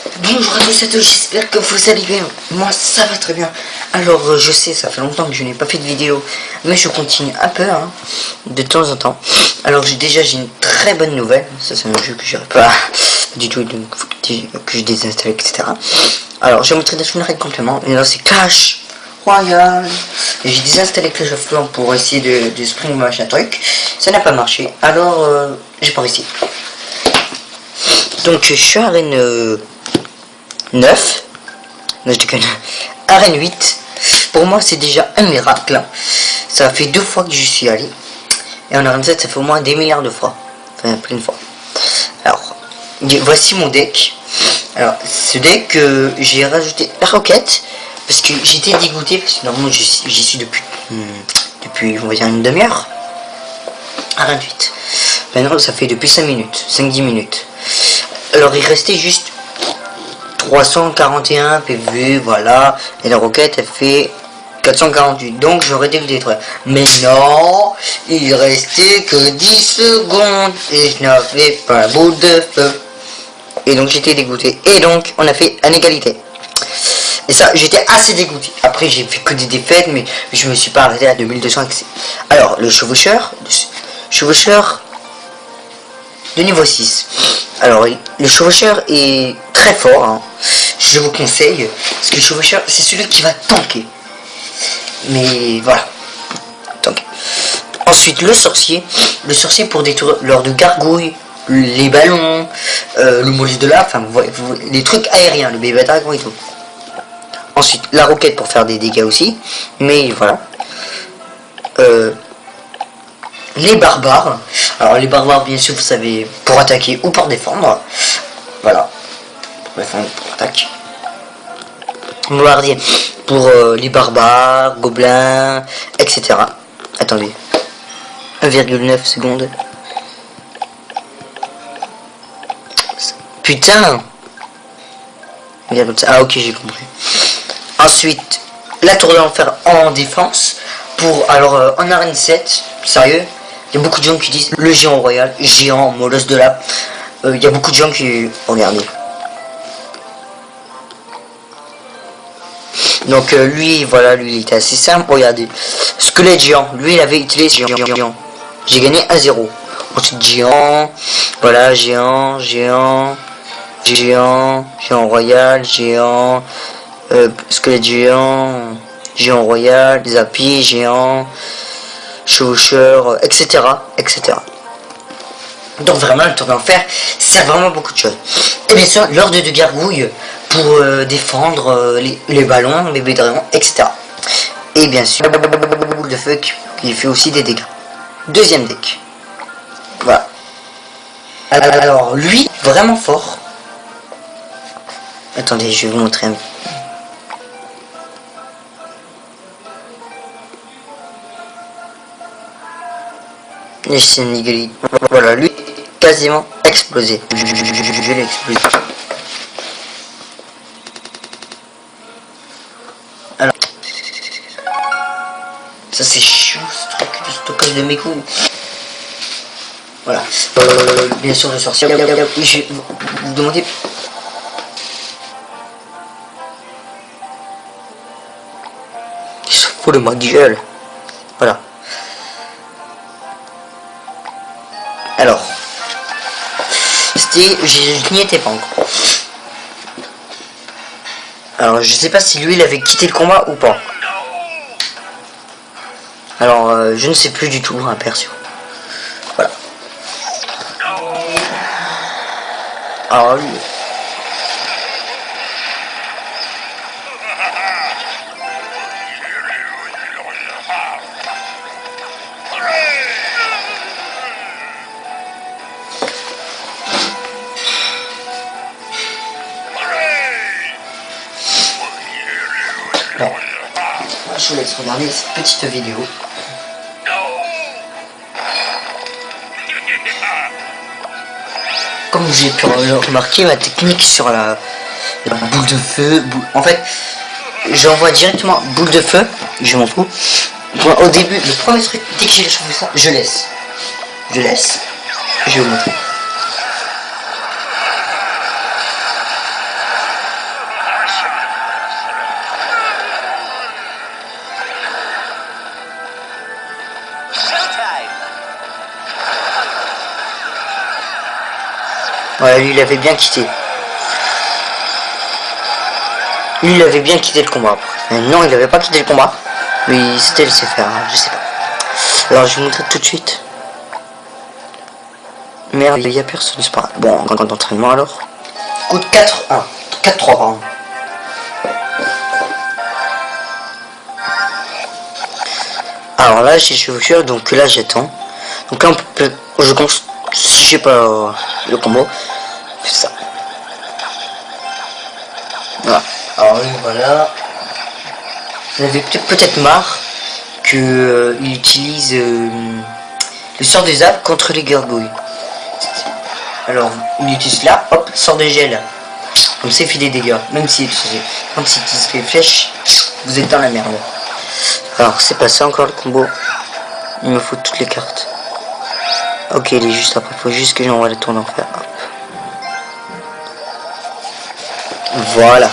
Bonjour à tous et à tous, j'espère que vous allez bien. Moi ça va très bien. Alors je sais, ça fait longtemps que je n'ai pas fait de vidéo, mais je continue un peu de temps en temps. Alors j'ai une très bonne nouvelle. Ça c'est un jeu que j'aurais pas du tout, donc faut que je désinstalle, etc. Alors j'ai montré des règles complément. Et là c'est Clash Royale. J'ai désinstallé Clash of Clans pour essayer de spring machin truc. Ça n'a pas marché, alors j'ai pas réussi. Donc je suis à arène 9. Non, je déconne. Arène 8. Pour moi c'est déjà un miracle. Ça fait 2 fois que je suis allé. Et en arène 7 ça fait au moins des milliards de fois. Enfin plein de fois. Alors voici mon deck. Alors ce deck j'ai rajouté la roquette. Parce que j'étais dégoûté. Parce que normalement j'y suis depuis on va dire une demi-heure. Arène 8. Maintenant ça fait depuis 5 minutes. 5-10 minutes. Alors il restait juste 341 PV, voilà, et la roquette elle fait 448, donc j'aurais dû le détruire. Mais non, il restait que 10 secondes et je n'avais pas un boule de feu. Et donc j'étais dégoûté. Et donc on a fait une égalité. Et ça, j'étais assez dégoûté. Après j'ai fait que des défaites, mais je me suis pas arrêté à 2200. Alors le chevaucheur de niveau 6. Alors le chevaucheur est très fort, hein. Je vous conseille, parce que le chevaucheur c'est celui qui va tanker. Mais voilà, tanker. Ensuite le sorcier pour détruire lors de gargouilles, les ballons, le mollusque de lave, enfin les trucs aériens, le bébé dragon et tout. Ensuite la roquette pour faire des dégâts aussi, mais voilà. Les barbares. Alors les barbares bien sûr vous savez pour attaquer ou pour défendre. Voilà. Pour défendre, pour attaquer. Bombardier pour les barbares, gobelins, etc. Attendez. 1,9 secondes. Putain. Ah ok j'ai compris. Ensuite la tour de l'enfer en défense. Pour alors en arène 7, sérieux. Il y a beaucoup de gens qui disent le géant royal, géant, molosse de lave. Il y a beaucoup de gens qui... Regardez. Donc lui, voilà, lui il était assez simple. Regardez. Squelette géant, lui il avait utilisé géant. J'ai gagné 1-0. Ensuite géant. Voilà, géant royal, géant. Squelette géant. Géant royal, zappy, géant. Chevaucheur, etc. Donc vraiment le tour d'enfer sert vraiment beaucoup de choses. Et bien sûr l'ordre de gargouille pour défendre les ballons, les bébés dragons, etc. Et bien sûr la boule de feu qui fait aussi des dégâts. Deuxième deck. Voilà. Alors lui vraiment fort. Attendez, je vais vous montrer un peu. Et c'est une égalité. Voilà, lui quasiment explosé. Je l'ai explosé. Alors, ça c'est chiant ce truc de stockage de mes coups. Voilà. Bien sûr le sorcier. Je vais vous demander. Il se fout de ma gueule. Voilà. Alors, je n'y étais pas encore. Alors, je sais pas si lui il avait quitté le combat ou pas. Alors, je ne sais plus du tout, hein, perso. Voilà. Alors, lui... Bon, je vous laisse regarder cette petite vidéo. Comme vous avez pu remarquer, ma technique sur la boule de feu, en fait, j'envoie directement boule de feu, je m'en fous. Au début, le premier truc, dès que j'ai chauffé ça, je laisse, je vais vous montrer. Ouais, lui il avait bien quitté. Lui il avait bien quitté le combat. Mais non, il avait pas quitté le combat. Mais il s'était laissé faire, hein, je sais pas. Alors je vais vous montrer tout de suite. Merde, il y a personne, c'est pas. Bon, en d'entraînement alors. Coûte 4-1. 4-3 pardon. Alors là j'ai chevaucheur, donc là j'attends. Donc là on peut. Je pense. Si j'ai pas le combo. C'est ça. Voilà. Alors lui voilà. Vous avez peut-être marre que il utilise le sort des arbres contre les gargouilles. Alors il utilise là, hop, sort de gel. Comme ça il fait des dégâts. Même si quand il utilise les flèches, vous êtes dans la merde. Alors c'est pas ça encore le combo. Il me faut toutes les cartes. Ok, il est juste après, il faut juste que j'envoie le tour d'enfer. Voilà.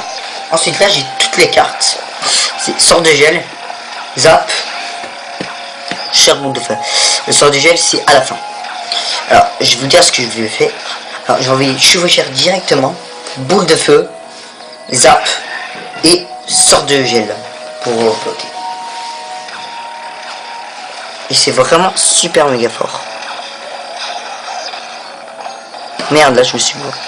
Ensuite là j'ai toutes les cartes. C'est sort de gel, zap, charbon de feu. Le sort de gel c'est à la fin. Alors je vais vous dire ce que je vais faire. Alors j'ai envoyé chevaucheur directement, boule de feu, zap et sort de gel pour bloquer. Et c'est vraiment super méga fort. Merde, là je me suis bourré.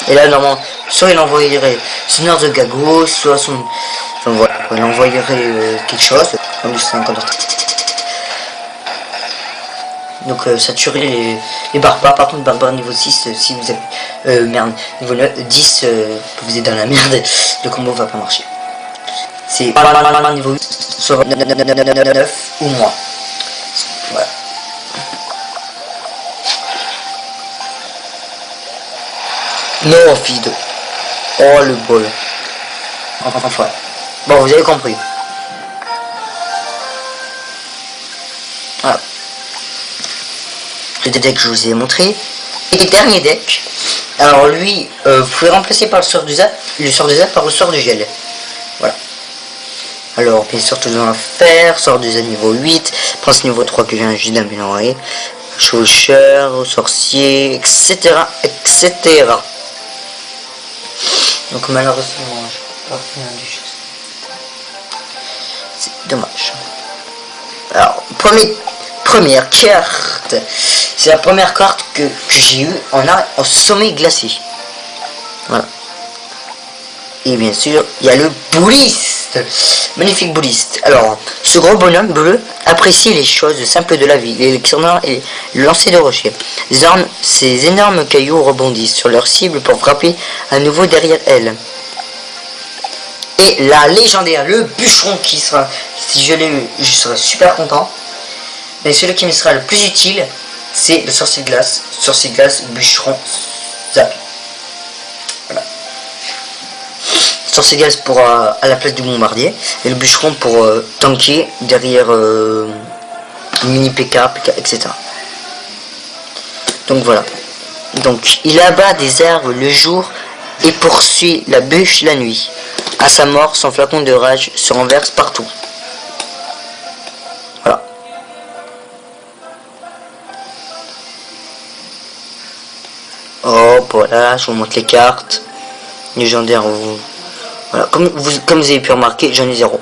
Et là normalement, soit il envoyerait son heure de gago, soit son... Enfin voilà, il envoyerait quelque chose, comme du 50. Donc ça tuerait les barbares. Par contre barbares niveau 6, si vous avez... merde, niveau 9, 10, vous êtes dans la merde, le combo va pas marcher. C'est niveau 8, soit 9 ou moins. Voilà. Non, fils de... Oh, le bol. Enfin, bon, vous avez compris. Voilà. Le deck que je vous ai montré. Et le dernier deck. Alors lui, vous pouvez remplacer par le sort de zap par le sort de gel. Voilà. Alors, bien sûr, tout dans faire. Sort de zap niveau 8. Pense niveau 3 que je viens juste d'améliorer. Chaucheur, sorcier, etc. etc. Donc malheureusement, je peux pas faire du chose. C'est dommage. Alors, première carte. C'est la première carte que j'ai eue en sommet glacé. Voilà. Et bien sûr, il y a le bouliste. Magnifique bouliste. Alors, ce gros bonhomme bleu apprécie les choses simples de la vie, l'électronneur et le lancer de rochers. Ces énormes cailloux rebondissent sur leur cible pour frapper à nouveau derrière elle. Et la légendaire, le bûcheron qui sera, si je l'ai eu, je serai super content. Mais celui qui me sera le plus utile, c'est le sorcier de glace. Sorcier de glace, bûcheron, zap. Voilà. Sorcier de glace pour à la place du bombardier. Et le bûcheron pour tanker derrière mini PK, etc. Donc voilà. Donc il abat des arbres le jour et poursuit la bûche la nuit. À sa mort, son flacon de rage se renverse partout. Voilà. Hop, voilà, je vous montre les cartes. Légendaire, voilà. Comme vous avez pu remarquer, j'en ai 0.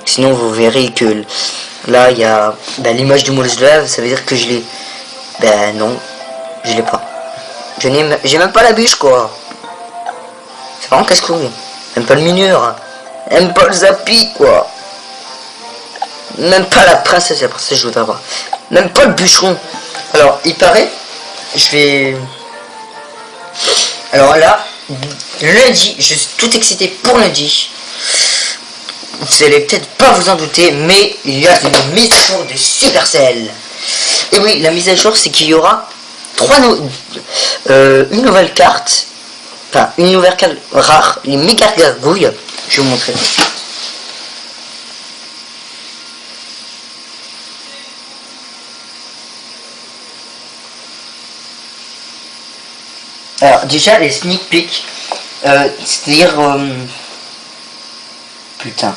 Sinon, vous verrez que là, il y a l'image du monstre de lave, ça veut dire que je l'ai. Ben non, je l'ai pas. J'ai même pas la bûche, quoi. C'est vraiment casse-couille. Même pas le mineur. Même pas le zapi, quoi. Même pas la princesse, la princesse, je voudrais avoir. Même pas le bûcheron. Alors, il paraît, je vais... Alors là, lundi, je suis tout excité pour lundi. Vous allez peut-être pas vous en douter, mais il y a une mise à jour de Supercell. Et oui, la mise à jour, c'est qu'il y aura une nouvelle carte. Enfin, une nouvelle carte rare, les méga gargouilles. Je vais vous montrer. Alors, déjà, les sneak peeks, c'est-à-dire... putain.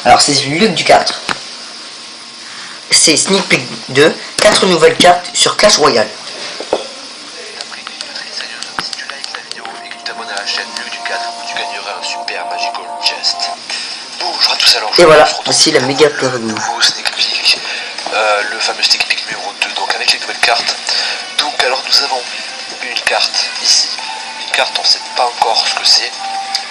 Alors c'est Luc du 4. C'est Sneak Peek 2. 4 nouvelles cartes sur Clash Royale. Si tu likes la vidéo et que tu t'abonnes à la chaîne Luc du 4, tu gagneras un super Magical Chest. Bonjour à tous, alors Et voilà, voici la méga pyramide. Nouveau sneak peek, le fameux sneak peek numéro 2, donc avec les nouvelles cartes. Donc alors nous avons une carte ici, une carte on ne sait pas encore ce que c'est,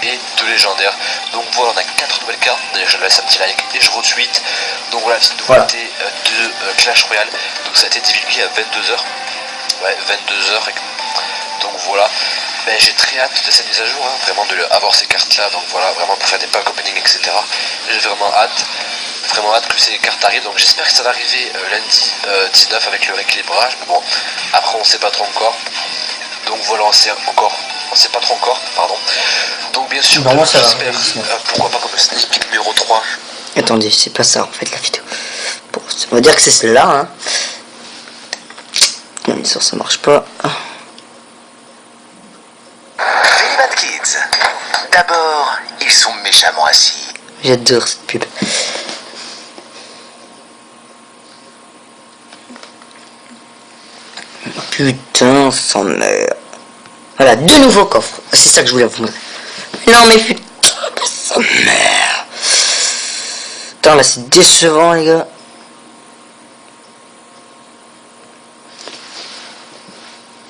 et 2 légendaires. Donc voilà, on a 4 nouvelles cartes. D'ailleurs je laisse un petit like et je retweet. Donc voilà, petite nouveauté de Clash Royale. Donc ça a été divulgué à 22h. Ouais, 22h. Donc voilà, ben, j'ai très hâte de cette mise à jour, hein, vraiment avoir ces cartes là. Donc voilà, vraiment pour faire des pack opening, etc. J'ai vraiment hâte que ces cartes arrivent. Donc j'espère que ça va arriver lundi 19 avec le rééquilibrage. Mais bon, après on sait pas trop encore. Donc voilà, on sait pas trop encore, pardon. Donc bien sûr, j'espère, pourquoi pas comme sneak peek numéro 3. Attendez, c'est pas ça en fait la vidéo. Bon, on va dire que c'est celle-là, hein. Non mais ça marche pas. Bad Kids. D'abord, ils sont méchamment assis. J'adore cette pub. Putain, sans mère. Voilà, 2 nouveaux coffres. C'est ça que je voulais vous montrer. Non mais putain, sa mère. Putain, là c'est décevant les gars.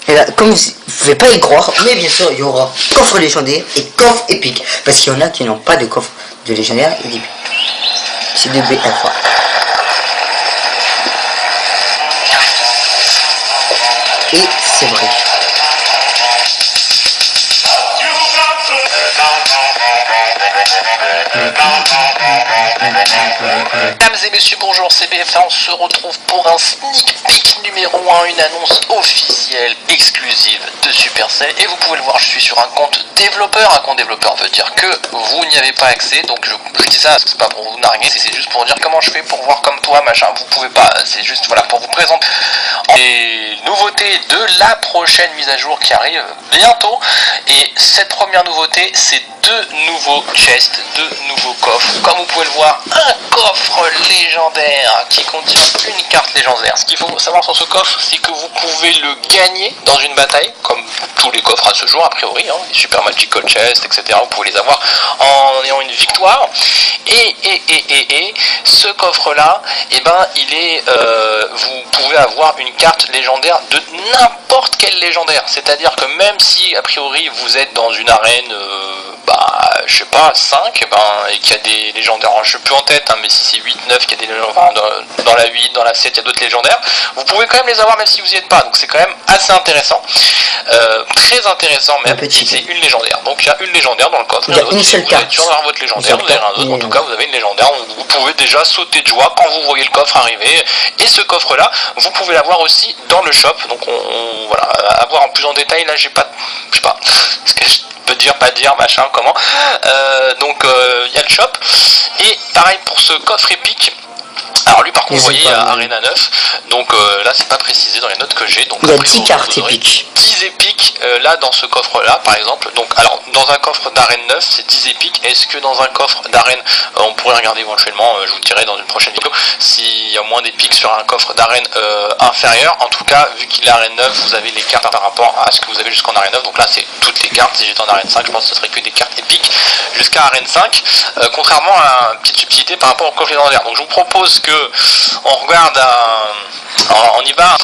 Et là, comme vous pouvez pas y croire, mais bien sûr, il y aura coffre légendaire et coffre épique. Parce qu'il y en a qui n'ont pas de coffre de légendaire et d'épique. C'est de BFA. Et c'est vrai. Mesdames et messieurs, bonjour, c'est BFA, on se retrouve pour un sneak peek numéro 1, une annonce officielle, exclusive de Supercell. Et vous pouvez le voir, je suis sur un compte développeur. Un compte développeur veut dire que vous n'y avez pas accès, donc je dis ça, c'est pas pour vous narguer, c'est juste pour dire comment je fais pour voir comme toi, machin, vous pouvez pas, c'est juste voilà, pour vous présenter les nouveautés de la prochaine mise à jour qui arrive bientôt. Et cette première nouveauté, c'est 2 nouveaux chests, 2 nouveaux coffres. Comme vous pouvez le voir, un coffre légendaire qui contient une carte légendaire. Ce qu'il faut savoir sur ce coffre, c'est que vous pouvez le gagner dans une bataille, comme tous les coffres à ce jour, a priori, hein, les Super Magical Chest, etc. Vous pouvez les avoir en ayant une victoire. Et ce coffre-là, eh ben, il est, vous pouvez avoir une carte légendaire de n'importe quel légendaire. C'est-à-dire que même si, a priori, vous êtes dans une arène, je sais pas, 5, et qu'il y a des légendaires, je sais plus en tête, hein, mais si c'est 8, 9, qu'il y a des légendaires, dans la 8, dans la 7, il y a d'autres légendaires, vous pouvez quand même les avoir même si vous n'y êtes pas. Donc c'est quand même assez intéressant, très intéressant même, si c'est une légendaire. Donc il y a une légendaire dans le coffre. Il y a une seule carte. Vous êtes sûr d'avoir votre légendaire, vous avez un autre, en tout cas vous avez une légendaire. Vous pouvez déjà sauter de joie quand vous voyez le coffre arriver. Et ce coffre là, vous pouvez l'avoir aussi dans le shop. Donc voilà, à voir en plus en détail, là je sais pas ce que je peux dire, pas dire, machin, comment. Donc il y a le shop. Et pareil pour ce coffre épique. Alors lui par contre vous voyez Arena 9, donc là c'est pas précisé dans les notes que j'ai, donc il y a 10 cartes épiques. 10 épiques là dans ce coffre là par exemple. Donc alors dans un coffre d'arène 9 c'est 10 épiques. Est-ce que dans un coffre d'arène on pourrait regarder éventuellement, je vous dirai dans une prochaine vidéo s'il y a moins d'épiques sur un coffre d'arène inférieur. En tout cas vu qu'il est arène 9 vous avez les cartes par rapport à ce que vous avez jusqu'en arène 9. Donc là c'est toutes les cartes. Si j'étais en arène 5 je pense que ce serait que des cartes épiques jusqu'à arène 5, contrairement à une petite subtilité par rapport au coffre légendaire. Donc je vous propose que on regarde on y va.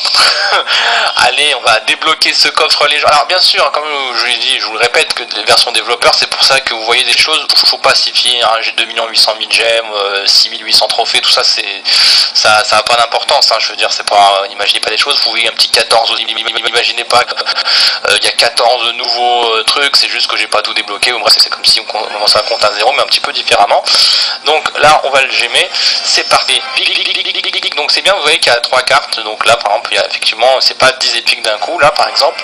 Allez, on va débloquer ce coffre légendaire. Alors bien sûr, comme je l'ai dit, je vous le répète, que les versions développeurs, c'est pour ça que vous voyez des choses. Il faut pas s'y fier, hein. J'ai 2 800 000 gemmes, 6800 trophées, tout ça, ça n'a pas d'importance, hein. Je veux dire, c'est pas, n'imaginez pas des choses. Vous voyez un petit 14, n'imaginez pas qu'il y a 14 nouveaux trucs, c'est juste que j'ai pas tout débloqué. Bref, c'est comme si on commençait un compte à zéro, mais un petit peu différemment. Donc là, on va le gemmer. C'est parti. Donc c'est bien, vous voyez qu'il y a 3 cartes. cartes. Donc là par exemple il y a effectivement c'est pas 10 épiques d'un coup là par exemple.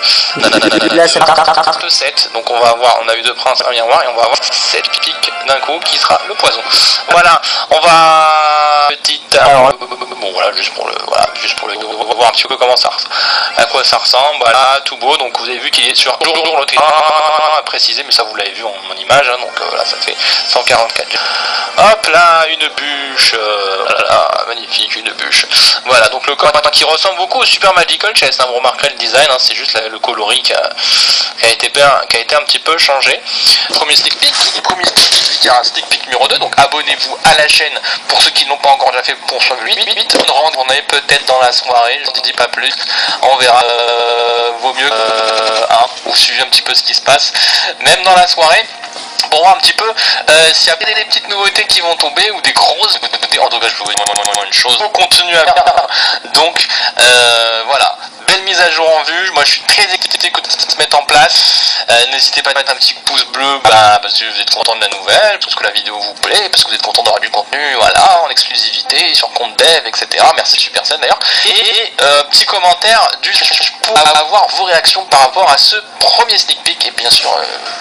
Là ça part. Le 7, donc on va avoir, on a eu 2 princes, un miroir et on va avoir 7 piques d'un coup qui sera le poison. Voilà, on va petite bon voilà juste pour le voir un petit peu comment ça à quoi ça ressemble. Voilà, tout beau. Donc vous avez vu qu'il est sur toujours le terrain à préciser, mais ça vous l'avez vu en image, hein, donc là ça fait 144. Hop là, une bûche, magnifique, une bûche. Voilà, donc le corps qui ressemble beaucoup au Super Magical Chess, hein, vous remarquerez le design, hein, c'est juste le coloris qui a été un petit peu changé. Premier sneak peek, il y a un sneak peek numéro 2, donc abonnez-vous à la chaîne pour ceux qui n'ont pas encore déjà fait pour ce 8 on est peut-être dans la soirée, je ne dis pas plus, on verra, vaut mieux ou suivez un petit peu ce qui se passe, même dans la soirée, pour voir un petit peu s'il y a des petites nouveautés qui vont tomber ou des grosses nouveautés. En tout cas je peux vous dire une chose, on continue à faire. Donc voilà, belle mise à jour en vue, moi je suis très excité que ça se mette en place. N'hésitez pas à mettre un petit pouce bleu parce que vous êtes content de la nouvelle, parce que la vidéo vous plaît, parce que vous êtes content d'avoir du contenu, voilà, en exclusivité, sur compte dev, etc. Merci Supercell d'ailleurs. Et petit commentaire pour avoir vos réactions par rapport à ce premier sneak peek, et bien sûr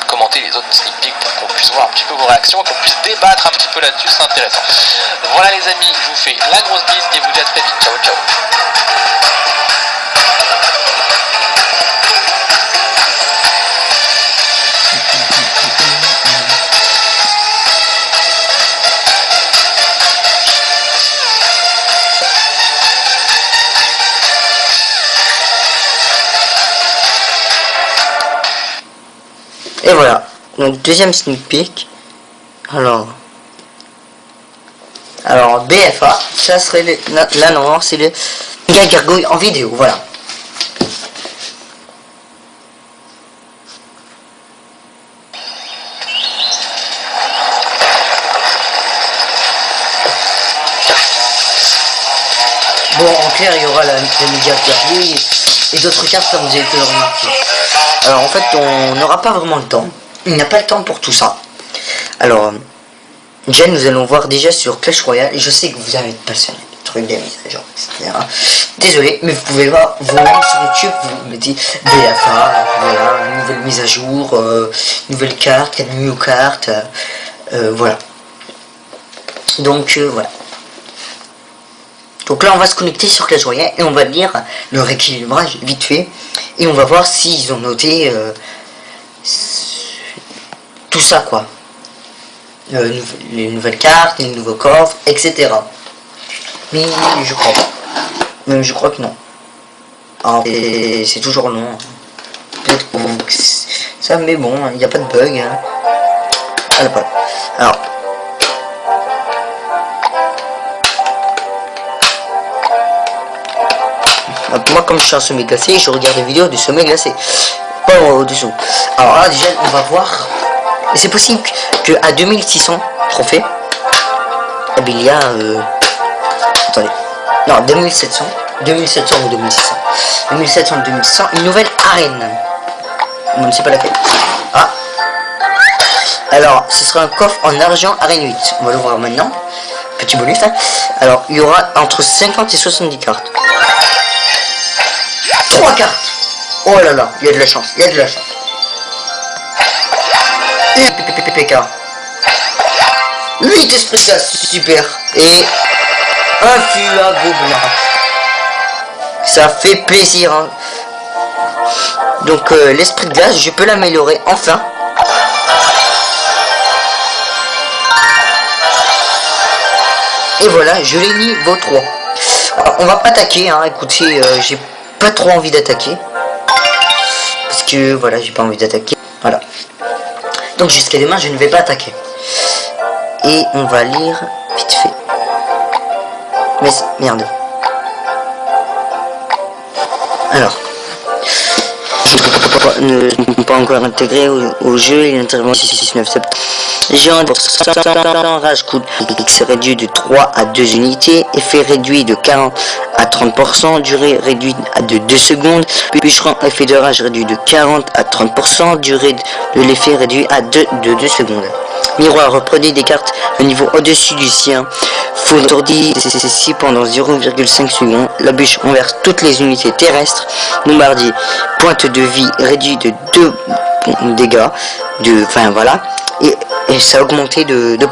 commenter les autres sneak peeks pour qu'on puisse voir un petit peu vos réactions, qu'on puisse débattre un petit peu là-dessus, c'est intéressant. Voilà les amis, je vous fais la grosse bise et vous dis à très vite, ciao ciao. Et voilà, donc deuxième sneak peek. Alors BFA, ça serait là non, c'est le gars gargouille en vidéo, voilà. Bon, en clair, il y aura la méga guerrier et d'autres cartes comme vous avez pu le remarquer. Alors en fait, on n'aura pas vraiment le temps. Il n'y a pas le temps pour tout ça. Alors, déjà, nous allons voir déjà sur Clash Royale. Et je sais que vous avez passionné des trucs, des mises à jour, etc. Désolé, mais vous pouvez voir vous-même sur YouTube. Vous mettez BFA, voilà, nouvelle mise à jour, nouvelle carte, new carte, voilà. Donc voilà. Donc là on va se connecter sur Clash Royale et on va lire le rééquilibrage vite fait et on va voir s'ils ont noté tout ça quoi, les nouvelles cartes, les nouveaux coffres, etc. Mais je crois pas, même je crois que non. Alors c'est toujours long, peut-être que ça, mais bon, il n'y a pas de bug, hein. Alors moi comme je suis un sommet glacé, je regarde des vidéos du sommet glacé, pas au-dessous. Alors là déjà on va voir, et c'est possible que à 2600 trophées, eh bien, il y a attendez, non 2700 ou 2600, 2700 ou 2600, une nouvelle arène, on ne sait pas laquelle. Ah, alors ce sera un coffre en argent arène 8, on va le voir maintenant, petit bonus hein. Alors il y aura entre 50 et 70 cartes. 3 cartes. Oh là là, il y a de la chance, il y a de la chance. Et PPPK. 8 esprits de glace, super. Et un fua gobelin. Ça fait plaisir, hein. Donc l'esprit de glace, je peux l'améliorer enfin. Et voilà, je l'ai niveau 3. Alors, on va pas attaquer, hein. Écoutez, j'ai pas trop envie d'attaquer parce que voilà, j'ai pas envie d'attaquer, voilà, donc jusqu'à demain je ne vais pas attaquer et on va lire vite fait, mais merde, alors ne pas encore intégré au jeu, il intervient le 6-9 septembre. Géant pour 100 rage coûte X réduit de 3 à 2 unités, effet réduit de 40 à 30%, durée réduite de 2 secondes, bûcheron effet de rage réduit de 40 à 30%, durée de l'effet réduit à 2 secondes. Miroir, reprenez des cartes à niveau au-dessus du sien. Foudre étourdie, ceci pendant 0,5 secondes. La bûche envers toutes les unités terrestres. Bombardier, pointe de vie réduit de 2 dégâts. Enfin voilà. Et ça a augmenté de 2%.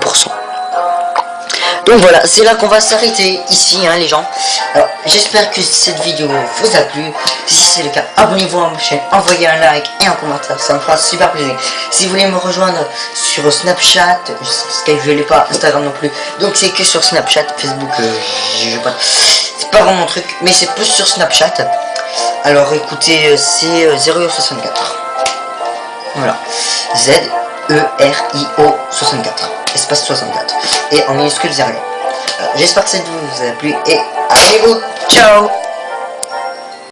Donc voilà, c'est là qu'on va s'arrêter ici, hein, les gens. Alors, j'espère que cette vidéo vous a plu. Si c'est le cas, abonnez-vous à ma chaîne, envoyez un like et un commentaire, ça me fera super plaisir. Si vous voulez me rejoindre sur Snapchat, Skype je l'ai pas, Instagram non plus, donc c'est que sur Snapchat, Facebook, c'est pas vraiment mon truc, mais c'est plus sur Snapchat. Alors écoutez, c'est 064. Voilà, ZERIO 64. Espace 64 et en minuscule 0. J'espère que cette vidéo vous a plu et abonnez-vous. Ciao.